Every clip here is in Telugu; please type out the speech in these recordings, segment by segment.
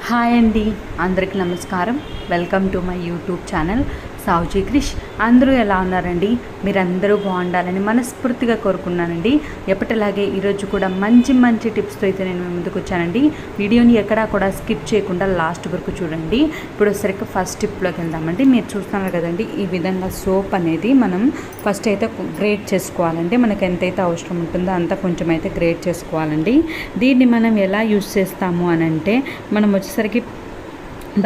హాయ్ అండి, అందరికీ నమస్కారం. Welcome to my YouTube channel Savuji Krish. అందరూ ఎలా ఉన్నారండి? మీరందరూ బాగుండాలని మనస్ఫూర్తిగా కోరుకున్నానండి. ఎప్పటిలాగే ఈరోజు కూడా మంచి టిప్స్తో అయితే నేను ముందుకు వచ్చానండి. వీడియోని ఎక్కడా కూడా స్కిప్ చేయకుండా లాస్ట్ వరకు చూడండి. ఇప్పుడు వచ్చేసరికి ఫస్ట్ టిప్లోకి వెళ్దామండి. మీరు చూస్తున్నారు కదండి, ఈ విధంగా సోప్ అనేది మనం ఫస్ట్ అయితే గ్రేట్ చేసుకోవాలండి. మనకు ఎంతైతే అవసరం ఉంటుందో అంత కొంచెం అయితే గ్రేట్ చేసుకోవాలండి. దీన్ని మనం ఎలా యూస్ చేస్తాము అని అంటే, మనం వచ్చేసరికి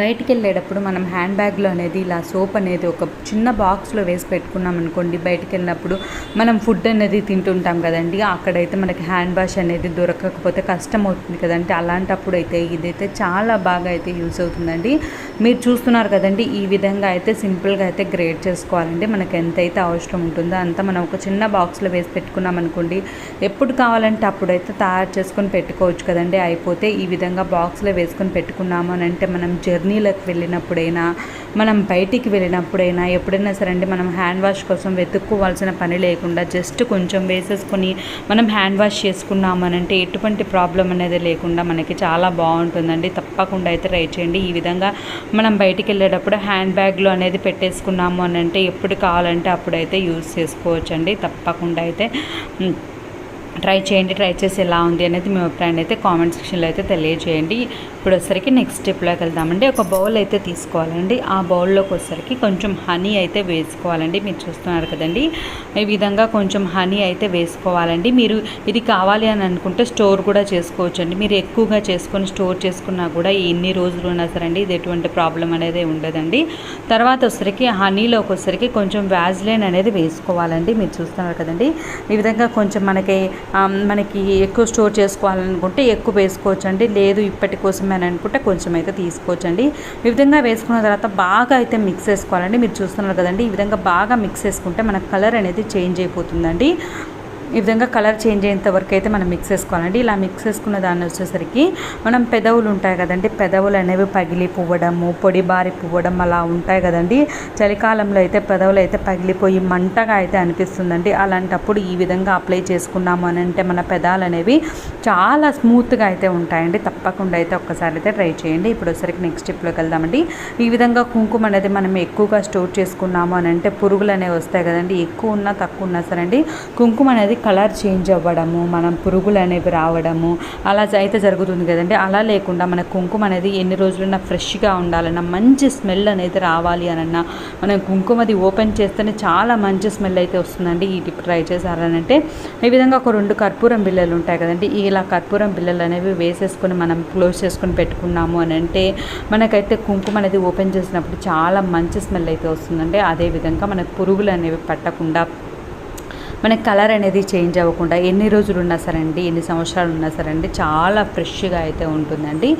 బయటికి వెళ్ళేటప్పుడు మనం హ్యాండ్ బ్యాగ్లో అనేది ఇలా సోప్ అనేది ఒక చిన్న బాక్స్లో వేసి పెట్టుకున్నాం అనుకోండి, బయటికి వెళ్ళినప్పుడు మనం ఫుడ్ అనేది తింటుంటాం కదండి, అక్కడైతే మనకి హ్యాండ్ వాష్ అనేది దొరకకపోతే కష్టం అవుతుంది కదండి. అలాంటప్పుడు అయితే ఇదైతే చాలా బాగా అయితే యూస్ అవుతుందండి. మీరు చూస్తున్నారు కదండి, ఈ విధంగా అయితే సింపుల్గా అయితే గ్రేట్ చేసుకోవాలండి. మనకు ఎంతైతే అవసరం ఉంటుందో అంత మనం ఒక చిన్న బాక్స్లో వేసి పెట్టుకున్నాం అనుకోండి, ఎప్పుడు కావాలంటే అప్పుడైతే తయారు చేసుకొని పెట్టుకోవచ్చు కదండి. అయిపోతే ఈ విధంగా బాక్స్లో వేసుకొని పెట్టుకున్నాము అని అంటే మనం జర్నీలకు వెళ్ళినప్పుడైనా, మనం బయటికి వెళ్ళినప్పుడైనా, ఎప్పుడైనా సరే అండి, మనం హ్యాండ్ వాష్ కోసం వెతుక్కోవాల్సిన పని లేకుండా జస్ట్ కొంచెం వేసేసుకొని మనం హ్యాండ్ వాష్ చేసుకున్నాము అని అంటే ఎటువంటి ప్రాబ్లం అనేది లేకుండా మనకి చాలా బాగుంటుందండి. తప్పకుండా అయితే ట్రై చేయండి. ఈ విధంగా మనం బయటికి వెళ్ళేటప్పుడు హ్యాండ్ బ్యాగ్లో అనేది పెట్టేసుకున్నాము అని అంటే ఎప్పుడు కావాలంటే అప్పుడైతే యూజ్ చేసుకోవచ్చు అండి. తప్పకుండా అయితే ట్రై చేయండి. ట్రై చేసి ఎలా ఉంది అనేది మీ అభిప్రాయాన్ని అయితే కామెంట్ సెక్షన్లో అయితే తెలియజేయండి. ఇప్పుడు వచ్చేసరికి నెక్స్ట్ స్టెప్లోకి వెళ్దామండి. ఒక బౌల్ అయితే తీసుకోవాలండి. ఆ బౌల్లోకి వచ్చేసరికి కొంచెం హనీ అయితే వేసుకోవాలండి. మీరు చూస్తున్నారు కదండి, ఈ విధంగా కొంచెం హనీ అయితే వేసుకోవాలండి. మీరు ఇది కావాలి అని అనుకుంటే స్టోర్ కూడా చేసుకోవచ్చండి. మీరు ఎక్కువగా చేసుకొని స్టోర్ చేసుకున్నా కూడా ఎన్ని రోజులు ఉన్నా సరే అండి ఇది ఎటువంటి ప్రాబ్లం అనేది ఉండదండి. తర్వాత వచ్చేసరికి హనీలోకి వచ్చేసరికి కొంచెం వ్యాజ్లైన్ అనేది వేసుకోవాలండి. మీరు చూస్తున్నారు కదండి, ఈ విధంగా కొంచెం మనకి ఎక్కువ స్టోర్ చేసుకోవాలనుకుంటే ఎక్కువ వేసుకోవచ్చు అండి. లేదు ఇప్పటి కోసమే అని అనుకుంటే కొంచెం అయితే తీసుకోవచ్చండి. ఈ విధంగా వేసుకున్న తర్వాత బాగా అయితే మిక్స్ చేసుకోవాలండి. మీరు చూస్తున్నారు కదండి, ఈ విధంగా బాగా మిక్స్ చేసుకుంటే మన కలర్ అనేది చేంజ్ అయిపోతుందండి. ఈ విధంగా కలర్ చేంజ్ అయ్యేంత వరకు అయితే మనం మిక్స్ చేసుకోవాలండి. ఇలా మిక్స్ చేసుకున్న దాన్ని వచ్చేసరికి మనం పెదవులు ఉంటాయి కదండి, పెదవులు అనేవి పగిలి పువ్వడము, పొడి బారి పువ్వడం అలా ఉంటాయి కదండి. చలికాలంలో అయితే పెదవులు అయితే పగిలిపోయి మంటగా అయితే అనిపిస్తుందండి. అలాంటప్పుడు ఈ విధంగా అప్లై చేసుకున్నాము అని అంటే మన పెదాలు అనేవి చాలా స్మూత్గా అయితే ఉంటాయండి. తప్పకుండా అయితే ఒక్కసారి అయితే ట్రై చేయండి. ఇప్పుడు వచ్చేసరికి నెక్స్ట్ స్టెప్లోకి వెళ్దామండి. ఈ విధంగా కుంకుమ అనేది మనం ఎక్కువగా స్టోర్ చేసుకున్నాము అని అంటే పురుగులు అనేవి వస్తాయి కదండి. ఎక్కువ ఉన్నా తక్కువ ఉన్నా సరే అండి కుంకుమ అనేది కలర్ చేంజ్ అవ్వడము, మనం పురుగులు అనేవి రావడము అలా అయితే జరుగుతుంది కదండి. అలా లేకుండా మన కుంకుమ అనేది ఎన్ని రోజులైనా ఫ్రెష్గా ఉండాలన్నా, మంచి స్మెల్ అనేది రావాలి అనన్నా మనం కుంకుమది ఓపెన్ చేస్తేనే చాలా మంచి స్మెల్ అయితే వస్తుందండి. ఈ టిప్ ట్రై చేశారనంటే ఈ విధంగా ఒక 2 కర్పూరం బిళ్ళలు ఉంటాయి కదండి, ఇలా కర్పూరం బిళ్ళలు అనేవి వేసేసుకొని మనం క్లోజ్ చేసుకొని పెట్టుకున్నాము అని అంటే మనకైతే కుంకుమ అనేది ఓపెన్ చేసినప్పుడు చాలా మంచి స్మెల్ అయితే వస్తుందండి. అదేవిధంగా మనకు పురుగులు అనేవి పట్టకుండా, మనకి కలర్ అనేది చేంజ్ అవ్వకుండా ఎన్ని రోజులు ఉన్నా సరే అండి, ఎన్ని సంవత్సరాలు ఉన్నా సరే అండి చాలా ఫ్రెష్గా అయితే ఉంటుందండి.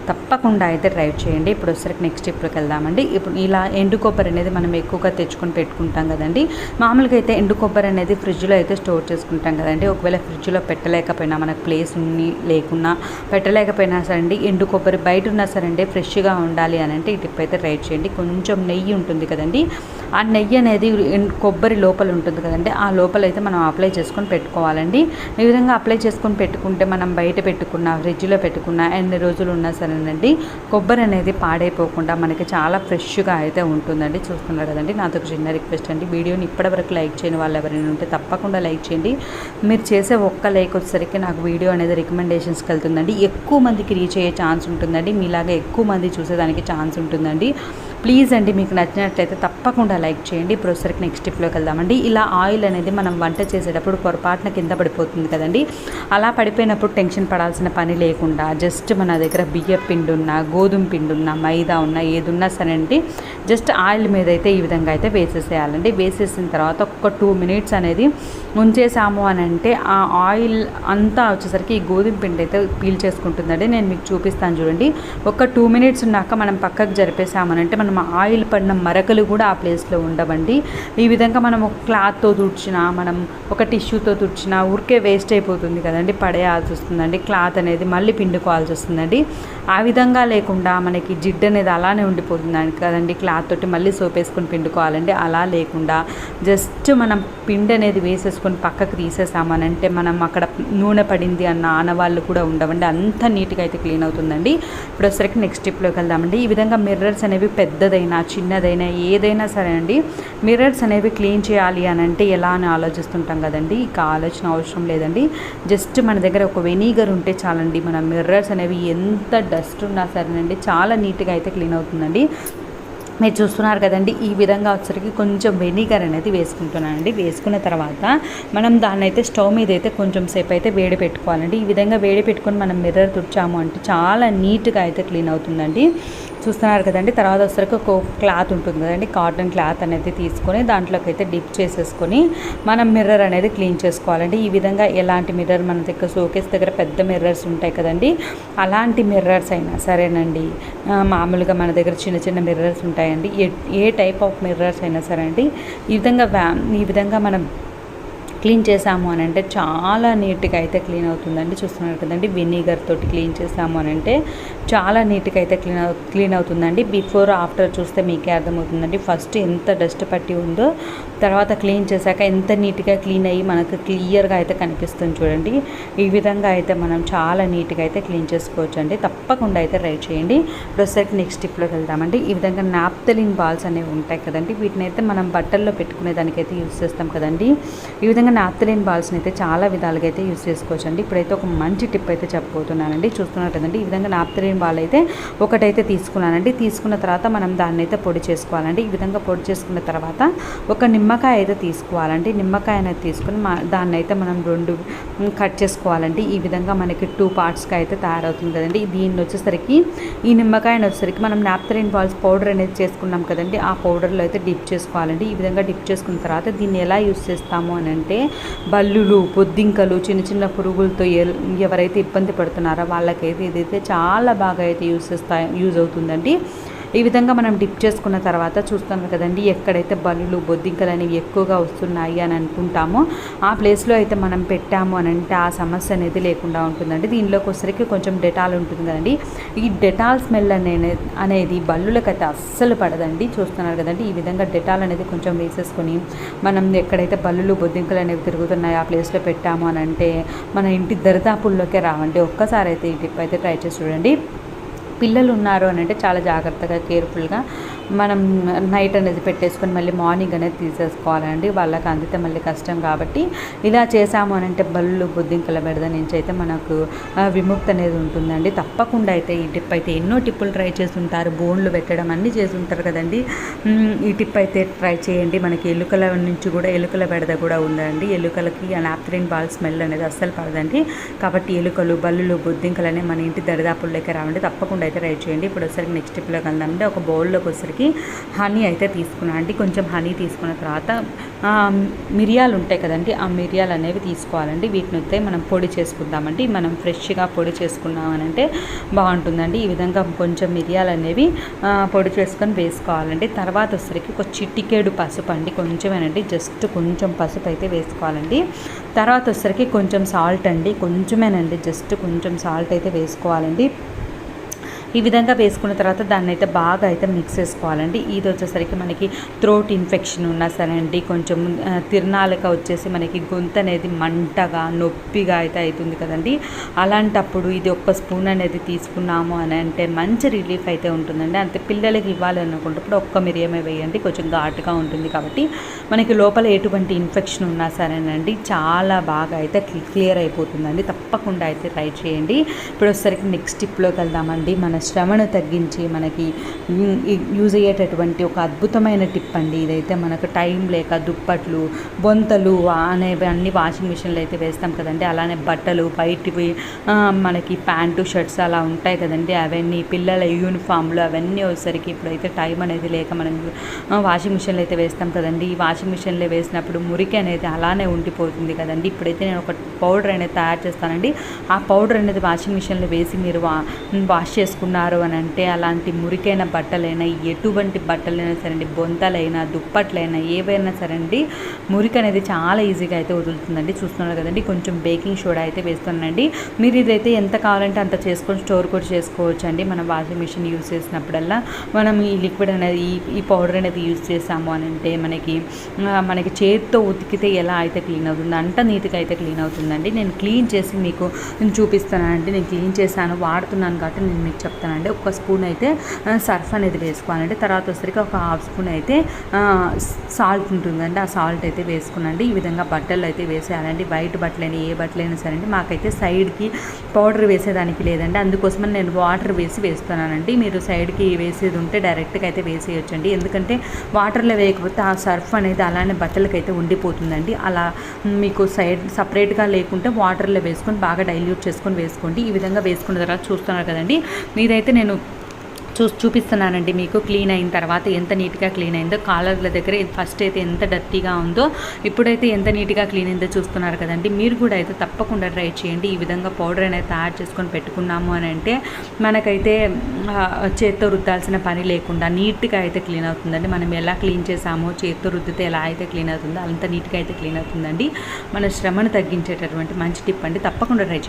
తప్పకుండా అయితే ట్రై చేయండి. ఇప్పుడు వచ్చేసరికి నెక్స్ట్ స్టెప్లోకి వెళ్దామండి. ఇప్పుడు ఇలా ఎండు కొబ్బరి అనేది మనం ఎక్కువగా తెచ్చుకొని పెట్టుకుంటాం కదండి. మామూలుగా అయితే ఎండు కొబ్బరి అనేది ఫ్రిడ్జ్లో అయితే స్టోర్ చేసుకుంటాం కదండి. ఒకవేళ ఫ్రిడ్జ్లో పెట్టలేకపోయినా, మనకు ప్లేస్ లేకున్నా పెట్టలేకపోయినా సరే అండి, ఎండు కొబ్బరి బయట ఉన్నా సరే అండి ఫ్రెష్గా ఉండాలి అని అంటే ఈ టిప్ అయితే ట్రై చేయండి. కొంచెం నెయ్యి ఉంటుంది కదండి, ఆ నెయ్యి అనేది కొబ్బరి లోపల ఉంటుంది కదండి, ఆ లోపల అయితే మనం అప్లై చేసుకొని పెట్టుకోవాలండి. ఈ విధంగా అప్లై చేసుకొని పెట్టుకుంటే మనం బయట పెట్టుకున్న, ఫ్రిడ్జ్లో పెట్టుకున్న ఎన్ని రోజులు ఉన్నా సరేనండి కొబ్బరి అనేది పాడైపోకుండా మనకి చాలా ఫ్రెష్గా అయితే ఉంటుందండి. చూస్తున్నారు కదండి, నాతో చిన్న రిక్వెస్ట్ అండి, వీడియోని ఇప్పటివరకు లైక్ చేయని వాళ్ళు ఎవరైనా ఉంటే తప్పకుండా లైక్ చేయండి. మీరు చేసే ఒక్క లైక్ వచ్చేసరికి నాకు వీడియో అనేది రికమెండేషన్స్కి వెళ్తుందండి, ఎక్కువ మందికి రీచ్ అయ్యే ఛాన్స్ ఉంటుందండి, మీలాగా ఎక్కువ మంది చూసేదానికి ఛాన్స్ ఉంటుందండి. ప్లీజ్ అండి, మీకు నచ్చినట్లయితే తప్పకుండా లైక్ చేయండి. ఇప్పుడు వచ్చేసరికి నెక్స్ట్ టిప్లోకి వెళ్దామండి. ఇలా ఆయిల్ అనేది మనం వంట చేసేటప్పుడు పొరపాటున కింద పడిపోతుంది కదండి. అలా పడిపోయినప్పుడు టెన్షన్ పడాల్సిన పని లేకుండా జస్ట్ మన దగ్గర బియ్యం పిండి ఉన్నా, గోధుమ పిండి ఉన్నా, మైదా ఉన్నా, ఏది ఉన్నా సరే అండి జస్ట్ ఆయిల్ మీద అయితే ఈ విధంగా అయితే వేసేసేయాలండి. వేసేసిన తర్వాత ఒక 2 మినిట్స్ అనేది ఉంచేసాము అని అంటే ఆ ఆయిల్ అంతా వచ్చేసరికి ఈ గోధుమ పిండి అయితే పీల్ చేసుకుంటుందండి. నేను మీకు చూపిస్తాను చూడండి. ఒక 2 మినిట్స్ ఉన్నాక మనం పక్కకు జరిపేసామనంటే మన మనం ఆయిల్ పడిన మరకలు కూడా ఆ ప్లేస్లో ఉండవండి. ఈ విధంగా మనం ఒక క్లాత్తో తుడిచినా, మనం ఒక టిష్యూతో తుడిచినా ఊరికే వేస్ట్ అయిపోతుంది కదండి, పడేయాల్సి వస్తుందండి. క్లాత్ అనేది మళ్ళీ పిండుకోవాల్సి వస్తుందండి. ఆ విధంగా లేకుండా మనకి జిడ్డు అనేది అలానే ఉండిపోతుంది కదండి, క్లాత్ తోటి మళ్ళీ సోప్ వేసుకొని పిండుకోవాలండి. అలా లేకుండా జస్ట్ మనం పిండి అనేది వేసేసుకొని పక్కకు తీసేసామనంటే మనం అక్కడ నూనె పడింది అన్న ఆనవాళ్ళు కూడా ఉండవండి. అంత నీట్గా అయితే క్లీన్ అవుతుందండి. ఇప్పుడు వచ్చేసరికి నెక్స్ట్ స్టెప్లోకి వెళ్దామండి. ఈ విధంగా మిర్రర్స్ అనేవి పెద్దదైనా చిన్నదైనా ఏదైనా సరే అండి, మిర్రర్స్ అనేవి క్లీన్ చేయాలి అని అంటే ఎలా అని ఆలోచిస్తుంటాం కదండి. ఇక ఆలోచన అవసరం లేదండి. జస్ట్ మన దగ్గర ఒక వెనిగర్ ఉంటే చాలండి, మన మిర్రర్స్ అనేవి ఎంత డస్ట్ ఉన్నా సరేనండి చాలా నీట్గా అయితే క్లీన్ అవుతుందండి. మీరు చూస్తున్నారు కదండి, ఈ విధంగా వచ్చరికి కొంచెం వెనిగర్ అనేది వేసుకుంటున్నానండి. వేసుకున్న తర్వాత మనం దాన్ని అయితే స్టవ్ మీద అయితే కొంచెం సేపు అయితే వేడి పెట్టుకోవాలండి. ఈ విధంగా వేడి పెట్టుకొని మనం మిర్రర్ తుడిచాము అంటే చాలా నీట్గా అయితే క్లీన్ అవుతుందండి. చూస్తున్నారు కదండి. తర్వాత వచ్చరికి ఒక క్లాత్ ఉంటుంది కదండి, కాటన్ క్లాత్ అనేది తీసుకొని దాంట్లోకి అయితే డిప్ చేసేసుకొని మనం మిర్రర్ అనేది క్లీన్ చేసుకోవాలండి. ఈ విధంగా ఎలాంటి మిర్రర్ మన దగ్గర షోకేస్ దగ్గర పెద్ద మిర్రర్స్ ఉంటాయి కదండి, అలాంటి మిర్రర్స్ అయినా సరేనండి, మామూలుగా మన దగ్గర చిన్న చిన్న మిర్రర్స్ ఉంటాయండి, ఏ టైప్ ఆఫ్ మిర్రర్స్ అయినా సరే అండి, ఈ విధంగా మనం క్లీన్ చేసాము అని అంటే చాలా నీట్గా అయితే క్లీన్ అవుతుందండి. చూస్తున్నారు కదండి, వెనిగర్ తోటి క్లీన్ చేసాము అని అంటే చాలా నీట్గా అయితే క్లీన్ అవుతుందండి. బిఫోర్ ఆఫ్టర్ చూస్తే మీకే అర్థమవుతుందండి. ఫస్ట్ ఎంత డస్ట్ పట్టి ఉందో, తర్వాత క్లీన్ చేశాక ఎంత నీట్గా క్లీన్ అయ్యి మనకు క్లియర్గా అయితే కనిపిస్తుంది చూడండి. ఈ విధంగా అయితే మనం చాలా నీట్గా అయితే క్లీన్ చేసుకోవచ్చు అండి. తప్పకుండా అయితే ట్రై చేయండి. ప్రొసెట్ నెక్స్ట్ స్టెప్లోకి వెళ్దామండి. ఈ విధంగా నాప్థలిన్ బాల్స్ అనేవి ఉంటాయి కదండి, వీటిని అయితే మనం బట్టల్లో పెట్టుకునే దానికైతే యూజ్ చేస్తాం కదండి. ఈ విధంగా నాప్థలిన్ బాల్స్ని అయితే చాలా విధాలుగా అయితే యూజ్ చేసుకోవచ్చు అండి. ఇప్పుడైతే ఒక మంచి టిప్ అయితే చెప్పబోతున్నానండి. చూస్తున్నారు కదండి, ఈ విధంగా నాప్థలిన్ బాల్ అయితే ఒకటైతే తీసుకున్నానండి. తీసుకున్న తర్వాత మనం దాన్ని అయితే పొడి చేసుకోవాలండి. ఈ విధంగా పొడి చేసుకున్న తర్వాత ఒక నిమ్మకాయ అయితే తీసుకోవాలండి. నిమ్మకాయ అనేది తీసుకుని దాన్ని అయితే మనం 2 కట్ చేసుకోవాలండి. ఈ విధంగా మనకి 2 పార్ట్స్గా అయితే తయారవుతుంది కదండి. దీన్ని వచ్చేసరికి, ఈ నిమ్మకాయని వచ్చేసరికి మనం నాప్థలిన్ బాల్స్ పౌడర్ అనేది చేసుకున్నాం కదండి, ఆ పౌడర్లో అయితే డిప్ చేసుకోవాలండి. ఈ విధంగా డిప్ చేసుకున్న తర్వాత దీన్ని ఎలా యూజ్ చేస్తాము అని అంటే, బల్లులు, బొద్దింకలు, చిన్న చిన్న పురుగులతో ఎవరైతే ఇబ్బంది పడుతున్నారో వాళ్ళకైతే ఇదైతే చాలా బాగా అయితే యూజ్ అవుతుందండి. ఈ విధంగా మనం డిప్ చేసుకున్న తర్వాత చూస్తాం కదండి, ఎక్కడైతే బల్లులు, బొద్దింకలు అనేవి ఎక్కువగా వస్తున్నాయి అని అనుకుంటామో ఆ ప్లేస్లో అయితే మనం పెట్టాము అని అంటే ఆ సమస్య అనేది లేకుండా ఉంటుందండి. దీనిలోకి వచ్చరికి కొంచెం డెటాల్ ఉంటుంది కదండి, ఈ డెటాల్ స్మెల్ అనేది బల్లులకైతే అస్సలు పడదండి. చూస్తున్నారు కదండి, ఈ విధంగా డెటాల్ అనేది కొంచెం వేసేసుకొని మనం ఎక్కడైతే బల్లులు, బొద్దింకలు అనేవి తిరుగుతున్నాయో ఆ ప్లేస్లో పెట్టాము అని అంటే మన ఇంటి దరిదాపుల్లోకే రావండి. ఒక్కసారి అయితే ఈ టిప్ అయితే ట్రై చేసి చూడండి. పిల్లలు ఉన్నారు అని అంటే చాలా జాగ్రత్తగా, కేర్ఫుల్గా మనం నైట్ అనేది పెట్టేసుకొని మళ్ళీ మార్నింగ్ అనేది తీసేసుకోవాలండి. వాళ్ళకి అందితే మళ్ళీ కష్టం కాబట్టి ఇలా చేసాము అని అంటే బల్లు, బొద్దింకల బెడద నుంచి అయితే మనకు విముక్తి అనేది ఉంటుందండి. తప్పకుండా అయితే ఈ టిప్ అయితే ఎన్నో టిప్పులు ట్రై చేస్తుంటారు, బోన్లు పెట్టడం అన్నీ చేస్తుంటారు కదండి. ఈ టిప్ అయితే ట్రై చేయండి. మనకి ఎలుకల నుంచి కూడా ఎలుకల బెడద కూడా ఉందండి. ఎలుకలకి ఆ నాప్థలిన్ బాల్ స్మెల్ అనేది అస్సలు పడదండి. కాబట్టి ఎలుకలు, బల్లులు, బొద్దింకలు అనేవి మన ఇంటి దరిదాపుల్లోకి రావండి. తప్పకుండా అయితే ట్రై చేయండి. ఇప్పుడు వచ్చరికి నెక్స్ట్ టిప్లోకి వెళ్దామంటే, ఒక బౌల్లోకి వచ్చరికి హనీ అయితే తీసుకున్నాను అండి. కొంచెం హనీ తీసుకున్న తర్వాత మిరియాలు ఉంటాయి కదండి, ఆ మిరియాలు అనేవి తీసుకోవాలండి. వీటిని అయితే మనం పొడి చేసుకుందామండి. మనం ఫ్రెష్గా పొడి చేసుకున్నామనంటే బాగుంటుందండి. ఈ విధంగా కొంచెం మిరియాలు అనేవి పొడి చేసుకొని వేసుకోవాలండి. తర్వాత వచ్చరికి ఒక చిటికెడు పసుపు అండి, కొంచెమేనండి, జస్ట్ కొంచెం పసుపు అయితే వేసుకోవాలండి. తర్వాత వచ్చరికి కొంచెం సాల్ట్ అండి, కొంచెమేనండి, జస్ట్ కొంచెం సాల్ట్ అయితే వేసుకోవాలండి. ఈ విధంగా వేసుకున్న తర్వాత దాన్ని అయితే బాగా అయితే మిక్స్ చేసుకోవాలండి. ఇది వచ్చేసరికి మనకి థ్రోట్ ఇన్ఫెక్షన్ ఉన్నా సరే అండి, కొంచెం తిరణాలక వచ్చేసి మనకి గొంతు అనేది మంటగా, నొప్పిగా అయితే అవుతుంది కదండి, అలాంటప్పుడు ఇది ఒక్క స్పూన్ అనేది తీసుకున్నాము అని అంటే మంచి రిలీఫ్ అయితే ఉంటుందండి. అంతే పిల్లలకి ఇవ్వాలి అనుకుంటప్పుడు ఒక్క మిరియమే వేయండి, కొంచెం ఘాటుగా ఉంటుంది కాబట్టి మనకి లోపల ఎటువంటి ఇన్ఫెక్షన్ ఉన్నా సరేనండి చాలా బాగా అయితే క్లియర్ అయిపోతుందండి. తప్పకుండా అయితే ట్రై చేయండి. ఇప్పుడు వచ్చేసరికి నెక్స్ట్ టిప్లోకి వెళ్దామండి. మన శ్రమను తగ్గించి మనకి యూజ్ అయ్యేటటువంటి ఒక అద్భుతమైన టిప్ అండి ఇదైతే. మనకు టైం లేక దుప్పట్లు, బొంతలు అనేవి అన్ని వాషింగ్ మిషన్లో అయితే వేస్తాం కదండి, అలానే బట్టలు బయటివి మనకి ప్యాంటు, షర్ట్స్ అలా ఉంటాయి కదండి, అవన్నీ పిల్లల యూనిఫామ్లు అవన్నీ వచ్చేసరికి ఇప్పుడైతే టైం అనేది లేక మనం వాషింగ్ మిషన్లో అయితే వేస్తాం కదండి. ఈ వాషింగ్ మిషన్లో వేసినప్పుడు మురికి అనేది అలానే ఉండిపోతుంది కదండి. ఇప్పుడైతే నేను ఒక పౌడర్ అనేది తయారు చేస్తానండి. ఆ పౌడర్ అనేది వాషింగ్ మిషన్లో వేసి మీరు వాష్ చేసుకుంటే ఉన్నారు అని అంటే అలాంటి మురికైన బట్టలైనా ఎటువంటి బట్టలైనా సరే అండి, బొంతలైనా దుప్పట్లైనా ఏవైనా సరే అండి, మురికి అనేది చాలా ఈజీగా అయితే వదులుతుందండి. చూస్తున్నారు కదండి, కొంచెం బేకింగ్ సోడా అయితే వేస్తున్నానండి. మీరు ఇదైతే ఎంత కావాలంటే అంత చేసుకొని స్టోర్ కూడా చేసుకోవచ్చు అండి. మనం వాషింగ్ మిషన్ యూజ్ చేసినప్పుడల్లా మనం ఈ లిక్విడ్ అనేది ఈ పౌడర్ అనేది యూజ్ చేసాము అని అంటే మనకి చేతితో ఉతికితే ఎలా అయితే క్లీన్ అవుతుందో అంత నీట్గా అయితే క్లీన్ అవుతుందండి. నేను క్లీన్ చేసి మీకు చూపిస్తానండి. నేను క్లీన్ చేశాను, వాడుతున్నాను కాబట్టి నేను మీకు చెప్తానండి. ఒక స్పూన్ అయితే సర్ఫ్ అనేది వేసుకోవాలండి. తర్వాత వచ్చేసరికి ఒక హాఫ్ స్పూన్ అయితే సాల్ట్ ఉంటుందండి. ఆ సాల్ట్ అయితే వేసుకునండి. ఈ విధంగా బట్టలు అయితే వేసేయాలండి. వైట్ బట్టలైనా ఏ బట్టలైనా సరే అండి. మాకైతే సైడ్కి పౌడర్ వేసేదానికి లేదండి, అందుకోసమని నేను వాటర్ వేస్తున్నానండి. మీరు సైడ్కి వేసేది ఉంటే డైరెక్ట్గా అయితే వేసేయచ్చండి. ఎందుకంటే వాటర్లో వేయకపోతే ఆ సర్ఫ్ అనేది అలానే బట్టలకైతే ఉండిపోతుందండి. అలా మీకు సపరేట్గా లేకుంటే వాటర్లో వేసుకొని బాగా డైల్యూట్ చేసుకొని వేసుకోండి. ఈ విధంగా వేసుకున్న తర్వాత చూస్తున్నారు కదండి, మీరైతే నేను చూపిస్తున్నానండి మీకు క్లీన్ అయిన తర్వాత ఎంత నీట్గా క్లీన్ అయిందో. కాలర్ల దగ్గర ఫస్ట్ అయితే ఎంత డర్టీగా ఉందో, ఇప్పుడైతే ఎంత నీట్గా క్లీన్ అయిందో చూస్తున్నారు కదండి. మీరు కూడా అయితే తప్పకుండా ట్రై చేయండి. ఈ విధంగా పౌడర్ అనేది తయారు చేసుకొని పెట్టుకున్నాము అని అంటే మనకైతే చేత్తో రుద్దాల్సిన పని లేకుండా నీట్గా అయితే క్లీన్ అవుతుందండి. మనం ఎలా క్లీన్ చేసామో చేత్తో రుద్దితే ఎలా అయితే క్లీన్ అవుతుందో అంత నీట్గా అయితే క్లీన్ అవుతుందండి. మన శ్రమను తగ్గించేటటువంటి మంచి టిప్ అండి. తప్పకుండా ట్రై చేయండి.